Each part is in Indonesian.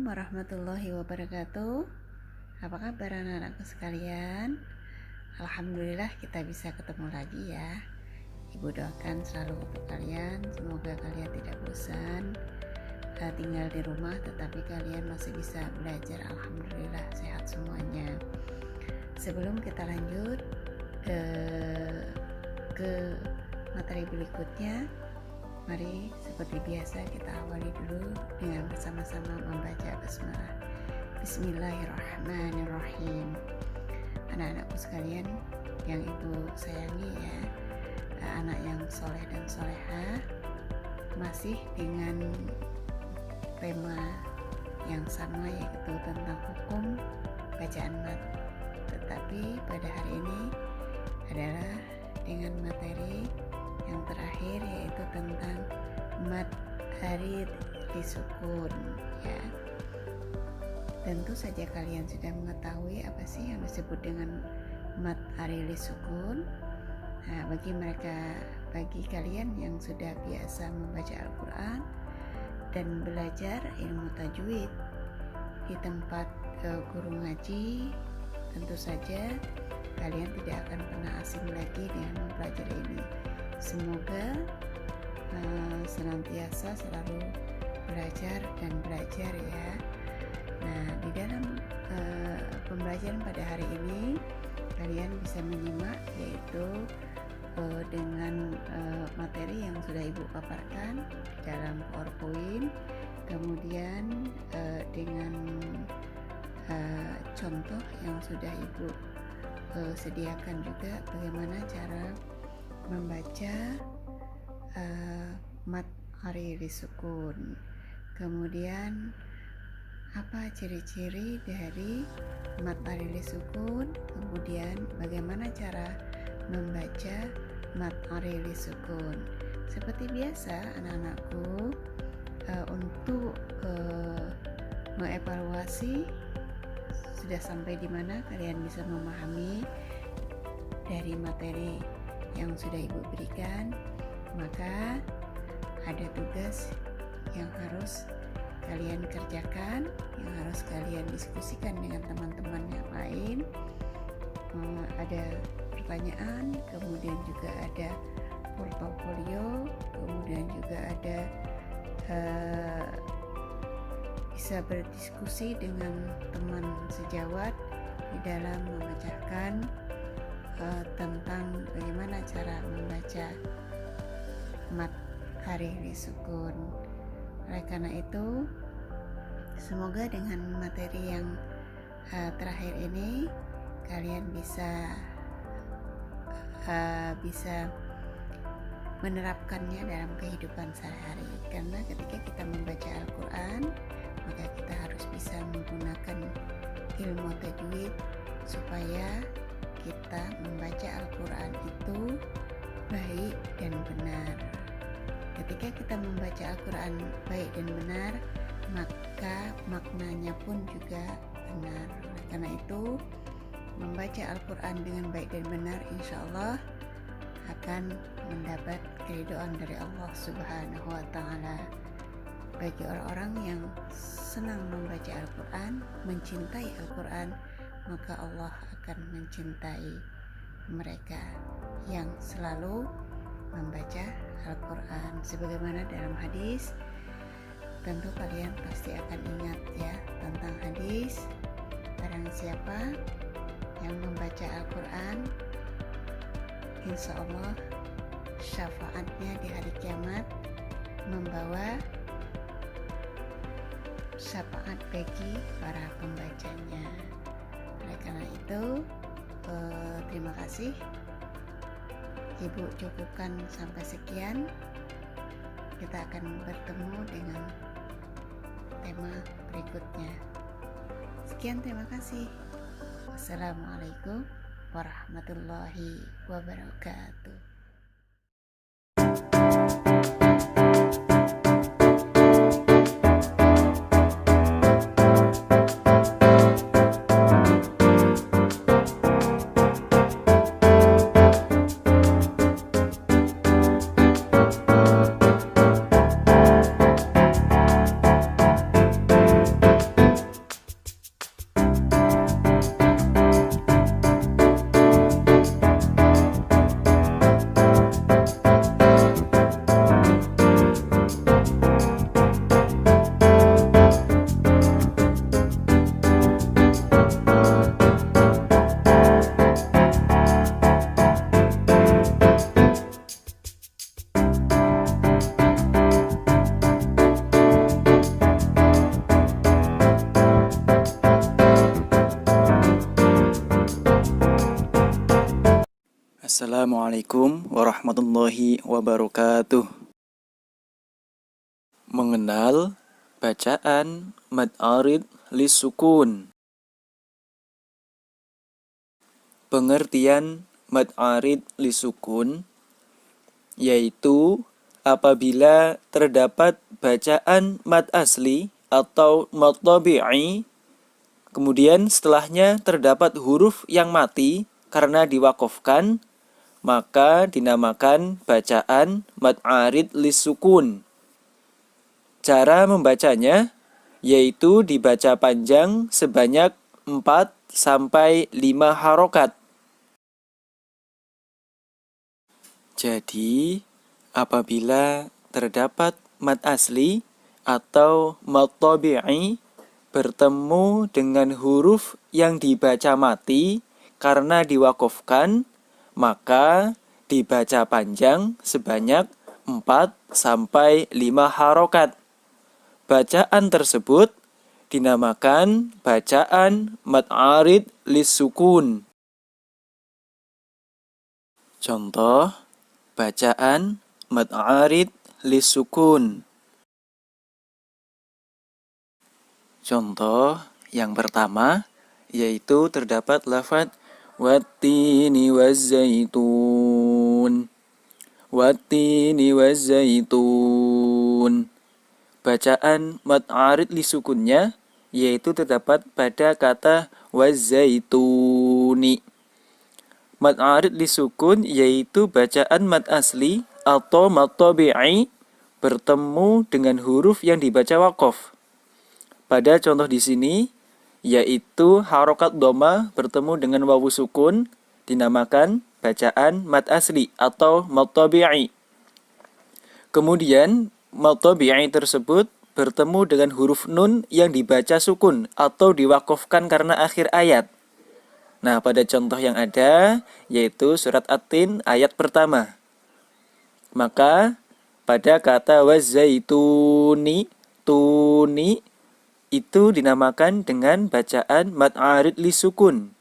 Assalamualaikum warahmatullahi wabarakatuh. Apa kabar anak-anakku sekalian? Alhamdulillah kita bisa ketemu lagi ya. Ibu doakan selalu untuk kalian, semoga kalian tidak bosan tinggal di rumah, tetapi kalian masih bisa belajar. Alhamdulillah sehat semuanya. Sebelum kita lanjut ke materi berikutnya, mari seperti biasa kita awali dulu dengan bersama-sama membaca basmalah. Bismillahirrahmanirrahim. Anak-anakku sekalian yang ibu sayangi ya, anak yang soleh dan solehah, masih dengan tema yang sama, yaitu tentang hukum bacaan mat. Tetapi pada hari ini adalah dengan materi yang terakhir, yaitu tentang mat arid disukun ya. Tentu saja kalian sudah mengetahui apa sih yang disebut dengan mat arid disukun. Nah, bagi kalian yang sudah biasa membaca Al-Quran dan belajar ilmu tajwid di tempat guru ngaji, tentu saja kalian tidak akan pernah asing lagi dengan mempelajari ini. Semoga senantiasa selalu belajar dan belajar ya. Nah, di dalam pembelajaran pada hari ini kalian bisa menyimak, yaitu dengan materi yang sudah ibu paparkan dalam PowerPoint, kemudian dengan contoh yang sudah ibu sediakan juga bagaimana cara membaca mat arid disukun. Kemudian apa ciri-ciri dari mat arid disukun, kemudian bagaimana cara membaca mat arid disukun. Seperti biasa anak-anakku, untuk mengevaluasi sudah sampai di mana kalian bisa memahami dari materi yang sudah ibu berikan, maka ada tugas yang harus kalian kerjakan, yang harus kalian diskusikan dengan teman-teman yang lain. Ada pertanyaan, kemudian juga ada portofolio, kemudian juga ada bisa berdiskusi dengan teman sejawat di dalam memecahkan tentang bagaimana cara membaca mat arid disukun. Oleh karena itu, semoga dengan materi yang terakhir ini kalian bisa menerapkannya dalam kehidupan sehari-hari. Karena ketika kita membaca Al-Quran, maka kita harus bisa menggunakan ilmu tajwid supaya kita membaca Al-Quran itu baik dan benar. Ketika kita membaca Al-Quran baik dan benar, maka maknanya pun juga benar. Karena itu, membaca Al-Quran dengan baik dan benar insya Allah akan mendapat keridhaan dari Allah Subhanahu wa Ta'ala. Bagi orang-orang yang senang membaca Al-Quran, mencintai Al-Quran, maka Allah akan mencintai mereka yang selalu membaca Al-Quran. Sebagaimana dalam hadis, tentu kalian pasti akan ingat ya tentang hadis, barang siapa yang membaca Al-Quran, insya Allah syafaatnya di hari kiamat membawa syafaat bagi para pembacanya. Oleh karena itu, terima kasih. Ibu cukupkan sampai sekian. Kita akan bertemu dengan tema berikutnya. Sekian, terima kasih. Wassalamualaikum warahmatullahi wabarakatuh. Assalamualaikum warahmatullahi wabarakatuh. Mengenal bacaan mad arid lisukun. Pengertian mad arid lisukun yaitu apabila terdapat bacaan mad asli atau mad tabi'i, kemudian setelahnya terdapat huruf yang mati karena diwakofkan, maka dinamakan bacaan mad arid lisukun. Cara membacanya yaitu dibaca panjang sebanyak 4-5 harokat. Jadi, apabila terdapat mad asli atau mad tabi'i bertemu dengan huruf yang dibaca mati karena diwakofkan, maka dibaca panjang sebanyak 4-5 harokat. Bacaan tersebut dinamakan bacaan mad arid lisukun. Contoh bacaan mad arid lisukun. Contoh yang pertama yaitu terdapat lafaz wattini wazzaitun. Wattini wazzaitun. Bacaan mad arid lisukunnya yaitu terdapat pada kata wazzaituni. Mad arid lisukun yaitu bacaan mad asli atau mad tabi'i bertemu dengan huruf yang dibaca wakof. Pada contoh di sini yaitu harokat dhamma bertemu dengan wawu sukun dinamakan bacaan mad asli atau mad tabi'i. Kemudian mad tabi'i tersebut bertemu dengan huruf nun yang dibaca sukun atau diwakofkan karena akhir ayat. Nah, pada contoh yang ada yaitu surat At-Tin ayat pertama. Maka pada kata wazzaituni, tuni itu dinamakan dengan bacaan mad arid lisukun.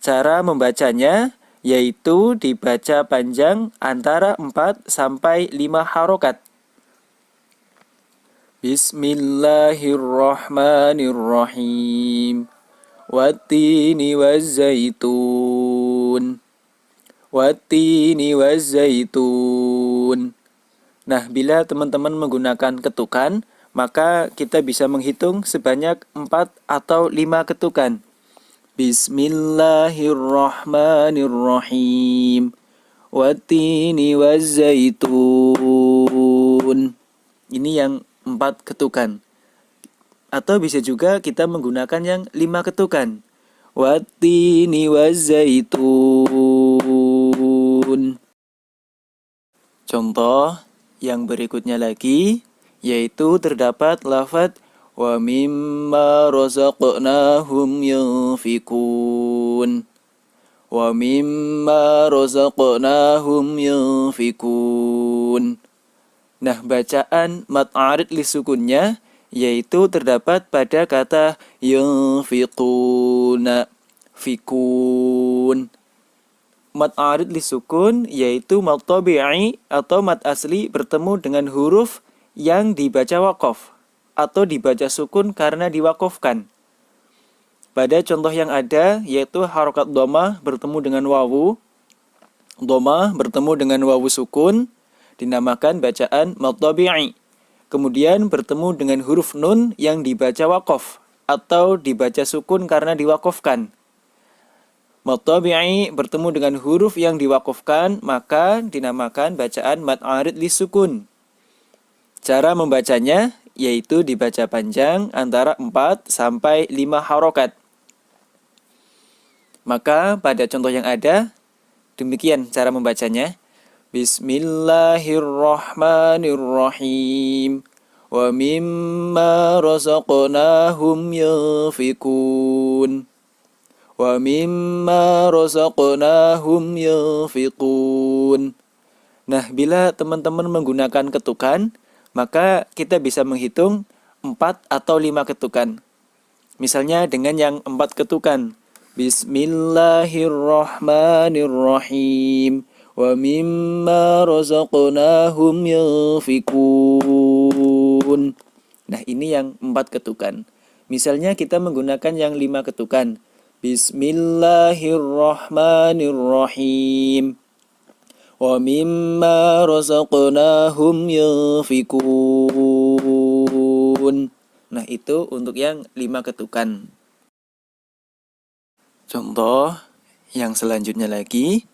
Cara membacanya yaitu dibaca panjang antara 4-5 harokat. Bismillahirrahmanirrahim. Wattini wazzaitun. Wattini wazzaitun. Nah, bila teman-teman menggunakan ketukan, maka kita bisa menghitung sebanyak 4 atau 5 ketukan. Bismillahirrahmanirrahim. Wattini wazzaitun. Ini yang 4 ketukan. Atau bisa juga kita menggunakan yang 5 ketukan. Wattini wazzaitun. Contoh yang berikutnya lagi yaitu terdapat lafaz wa mimma razaqnahum yunfikun. Wa mimma razaqnahum yunfikun. Nah, bacaan mad arid lisukunnya yaitu terdapat pada kata yunfiquna, fikun. Mad arid lisukun yaitu mad tabi'i atau mad asli bertemu dengan huruf yang dibaca wakof atau dibaca sukun karena diwakofkan. Pada contoh yang ada yaitu harokat dhamma bertemu dengan wawu, dhamma bertemu dengan wawu sukun dinamakan bacaan mad tabi'i. Kemudian bertemu dengan huruf nun yang dibaca wakof atau dibaca sukun karena diwakofkan. Mad tabi'i bertemu dengan huruf yang diwakofkan, maka dinamakan bacaan mad arid lisukun. Cara membacanya yaitu dibaca panjang antara 4-5 harokat. Maka pada contoh yang ada demikian cara membacanya. Bismillahirrahmanirrahim. Wa mimma razaqnahum yunfikun. Wa mimma razaqnahum yunfikun. Nah, bila teman-teman menggunakan ketukan, maka kita bisa menghitung 4 atau 5 ketukan. Misalnya dengan yang 4 ketukan. Bismillahirrahmanirrahim. Wa mimma razaqnahum yunfikun. Nah, ini yang 4 ketukan. Misalnya kita menggunakan yang 5 ketukan. Bismillahirrahmanirrahim. Wa mimma razaqnahum yunfikun. Nah, itu untuk yang 5 ketukan. Contoh yang selanjutnya lagi,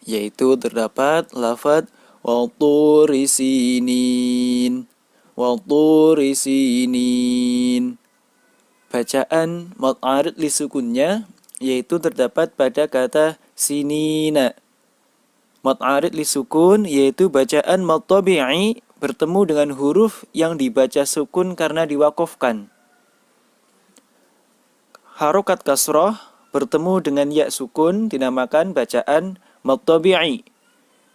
yaitu terdapat lafadz watturi sinin. Watturi sinin. Bacaan mad arid li sukunnya yaitu terdapat pada kata sinina. Mad arid li sukun yaitu bacaan mad tabi'i bertemu dengan huruf yang dibaca sukun karena diwakofkan. Harokat kasroh bertemu dengan ya sukun dinamakan bacaan mad tabi'i.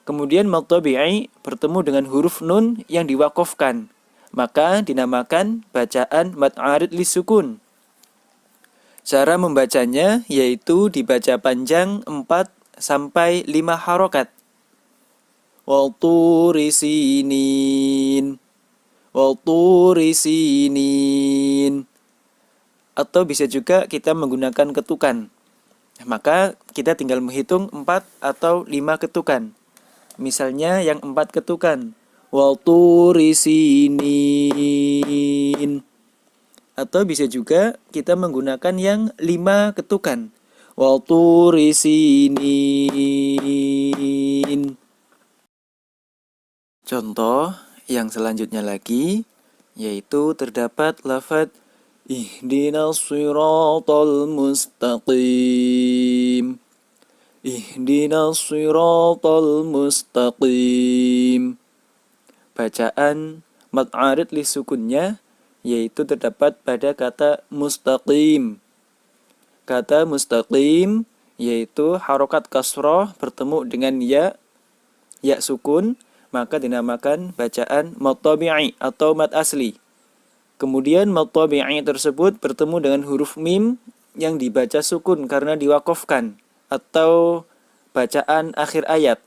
Kemudian mad tabi'i bertemu dengan huruf nun yang diwakofkan, maka dinamakan bacaan mad arid li sukun. Cara membacanya yaitu dibaca panjang 4 sampai 5 harokat. Watturi sinin. Watturi sinin. Atau bisa juga kita menggunakan ketukan. Maka kita tinggal menghitung 4 atau 5 ketukan. Misalnya yang 4 ketukan. Watturi sinin. Atau bisa juga kita menggunakan yang 5 ketukan. Watturi sinin. Contoh yang selanjutnya lagi, yaitu terdapat lafadz ihdinas siratal mustaqim. Ihdinas siratal mustaqim. Bacaan mad arid li sukunnya yaitu terdapat pada kata mustaqim. Kata mustaqim yaitu harokat kasroh bertemu dengan ya sukun, maka dinamakan bacaan mad tabi'i atau mad asli. Kemudian mad tabi'i tersebut bertemu dengan huruf mim yang dibaca sukun karena diwakofkan atau bacaan akhir ayat.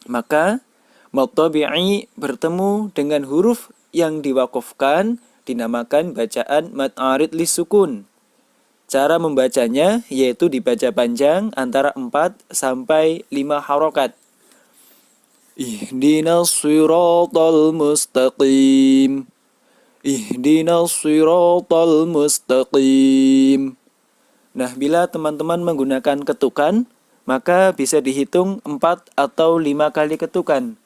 Maka mad tabi'i bertemu dengan huruf yang diwakofkan dinamakan bacaan mad arid li sukun. Cara membacanya yaitu dibaca panjang antara 4 sampai 5 harokat. Ihdinas siratal mustaqim. Ihdinas siratal mustaqim. Nah, bila teman-teman menggunakan ketukan, maka bisa dihitung 4 atau 5 kali ketukan.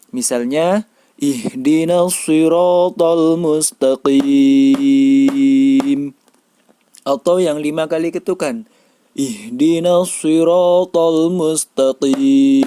Misalnya, ihdinas siratal mustaqim. Atau yang 5 kali ketukan. Ihdinas siratal mustaqim.